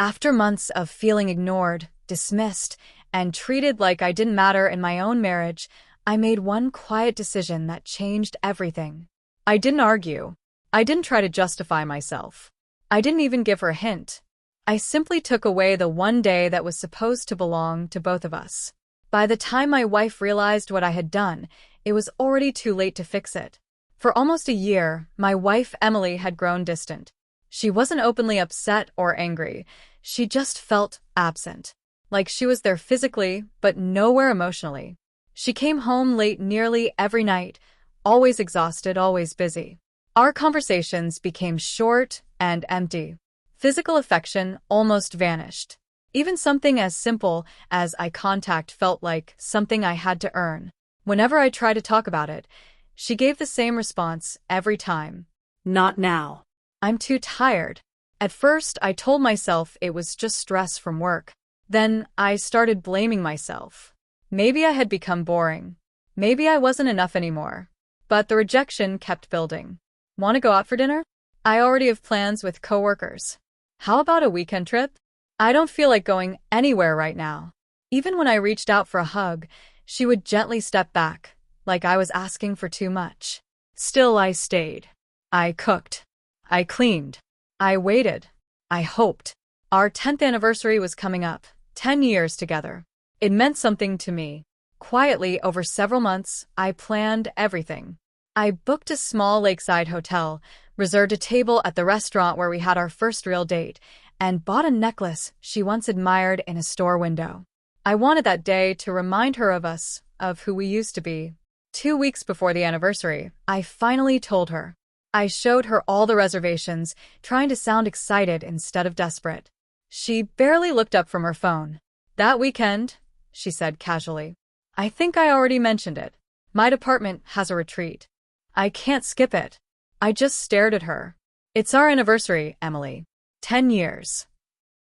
After months of feeling ignored, dismissed, and treated like I didn't matter in my own marriage, I made one quiet decision that changed everything. I didn't argue. I didn't try to justify myself. I didn't even give her a hint. I simply took away the one day that was supposed to belong to both of us. By the time my wife realized what I had done, it was already too late to fix it. For almost a year, my wife Emily had grown distant. She wasn't openly upset or angry. She just felt absent. Like she was there physically, but nowhere emotionally. She came home late nearly every night, always exhausted, always busy. Our conversations became short and empty. Physical affection almost vanished. Even something as simple as eye contact felt like something I had to earn. Whenever I tried to talk about it, she gave the same response every time. Not now. I'm too tired. At first, I told myself it was just stress from work. Then I started blaming myself. Maybe I had become boring. Maybe I wasn't enough anymore. But the rejection kept building. Want to go out for dinner? I already have plans with coworkers. How about a weekend trip? I don't feel like going anywhere right now. Even when I reached out for a hug, she would gently step back, like I was asking for too much. Still, I stayed. I cooked. I cleaned. I waited. I hoped. Our 10th anniversary was coming up, 10 years together. It meant something to me. Quietly, over several months, I planned everything. I booked a small lakeside hotel, reserved a table at the restaurant where we had our first real date, and bought a necklace she once admired in a store window. I wanted that day to remind her of us, of who we used to be. 2 weeks before the anniversary, I finally told her. I showed her all the reservations, trying to sound excited instead of desperate. She barely looked up from her phone. That weekend, she said casually. I think I already mentioned it. My department has a retreat. I can't skip it. I just stared at her. It's our anniversary, Emily. 10 years.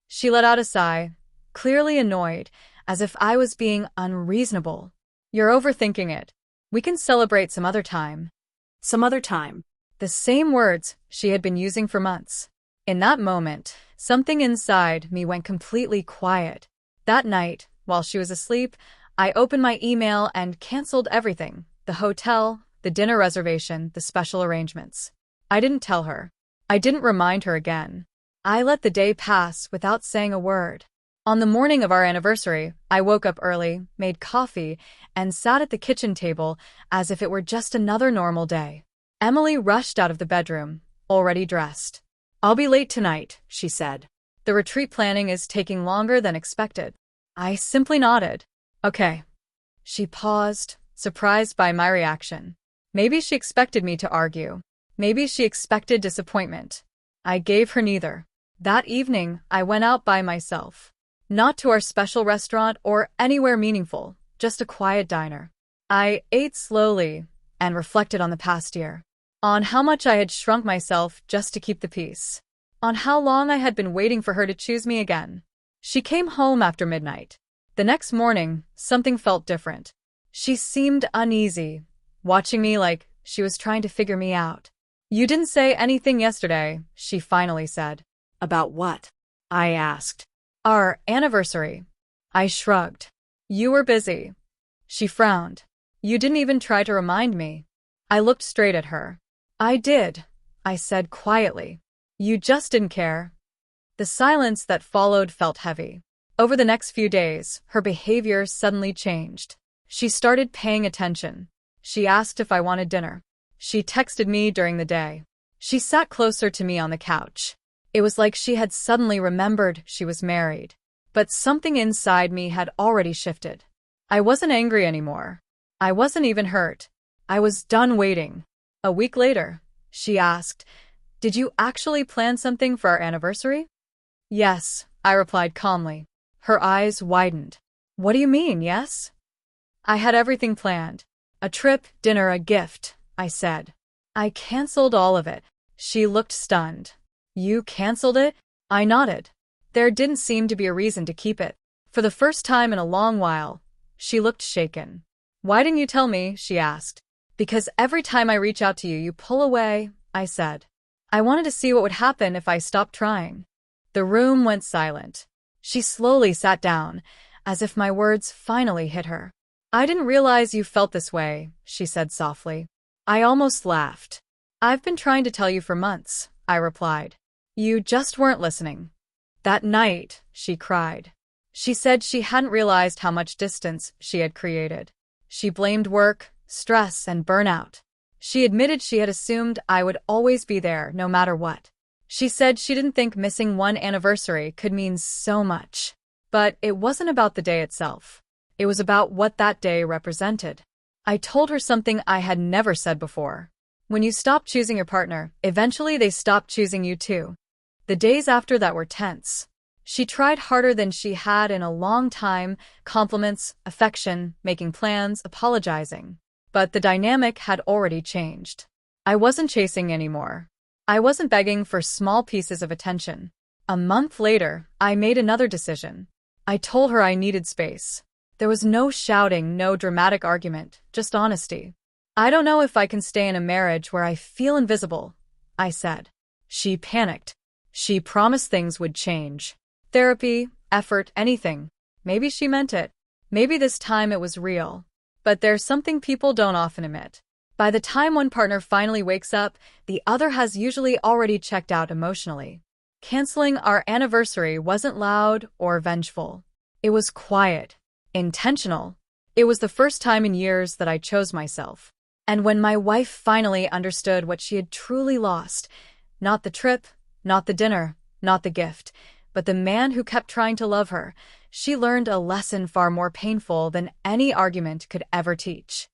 She let out a sigh, clearly annoyed, as if I was being unreasonable. You're overthinking it. We can celebrate some other time. Some other time. The same words she had been using for months. In that moment, something inside me went completely quiet. That night, while she was asleep, I opened my email and canceled everything. The hotel, the dinner reservation, the special arrangements. I didn't tell her. I didn't remind her again. I let the day pass without saying a word. On the morning of our anniversary, I woke up early, made coffee, and sat at the kitchen table as if it were just another normal day. Emily rushed out of the bedroom, already dressed. I'll be late tonight, she said. The retreat planning is taking longer than expected. I simply nodded. Okay. She paused, surprised by my reaction. Maybe she expected me to argue. Maybe she expected disappointment. I gave her neither. That evening, I went out by myself. Not to our special restaurant or anywhere meaningful, just a quiet diner. I ate slowly and reflected on the past year. On how much I had shrunk myself just to keep the peace. On how long I had been waiting for her to choose me again. She came home after midnight. The next morning, something felt different. She seemed uneasy, watching me like she was trying to figure me out. You didn't say anything yesterday, she finally said. About what? I asked. Our anniversary. I shrugged. You were busy. She frowned. You didn't even try to remind me. I looked straight at her. I did, I said quietly. You just didn't care. The silence that followed felt heavy. Over the next few days, her behavior suddenly changed. She started paying attention. She asked if I wanted dinner. She texted me during the day. She sat closer to me on the couch. It was like she had suddenly remembered she was married. But something inside me had already shifted. I wasn't angry anymore. I wasn't even hurt. I was done waiting. A week later, she asked, Did you actually plan something for our anniversary? Yes, I replied calmly. Her eyes widened. What do you mean, yes? I had everything planned. A trip, dinner, a gift, I said. I canceled all of it. She looked stunned. You canceled it? I nodded. There didn't seem to be a reason to keep it. For the first time in a long while, she looked shaken. Why didn't you tell me? She asked. Because every time I reach out to you, you pull away, I said. I wanted to see what would happen if I stopped trying. The room went silent. She slowly sat down, as if my words finally hit her. I didn't realize you felt this way, she said softly. I almost laughed. I've been trying to tell you for months, I replied. You just weren't listening. That night, she cried. She said she hadn't realized how much distance she had created. She blamed work, stress, and burnout. She admitted she had assumed I would always be there, no matter what. She said she didn't think missing one anniversary could mean so much. But it wasn't about the day itself. It was about what that day represented. I told her something I had never said before. When you stop choosing your partner, eventually they stop choosing you too. The days after that were tense. She tried harder than she had in a long time, compliments, affection, making plans, apologizing. But the dynamic had already changed. I wasn't chasing anymore. I wasn't begging for small pieces of attention. A month later, I made another decision. I told her I needed space. There was no shouting, no dramatic argument, just honesty. I don't know if I can stay in a marriage where I feel invisible, I said. She panicked. She promised things would change. Therapy, effort, anything. Maybe she meant it. Maybe this time it was real. But there's something people don't often admit. By the time one partner finally wakes up, the other has usually already checked out emotionally. Canceling our anniversary wasn't loud or vengeful. It was quiet, intentional. It was the first time in years that I chose myself. And when my wife finally understood what she had truly lost, not the trip, not the dinner, not the gift, but the man who kept trying to love her, she learned a lesson far more painful than any argument could ever teach.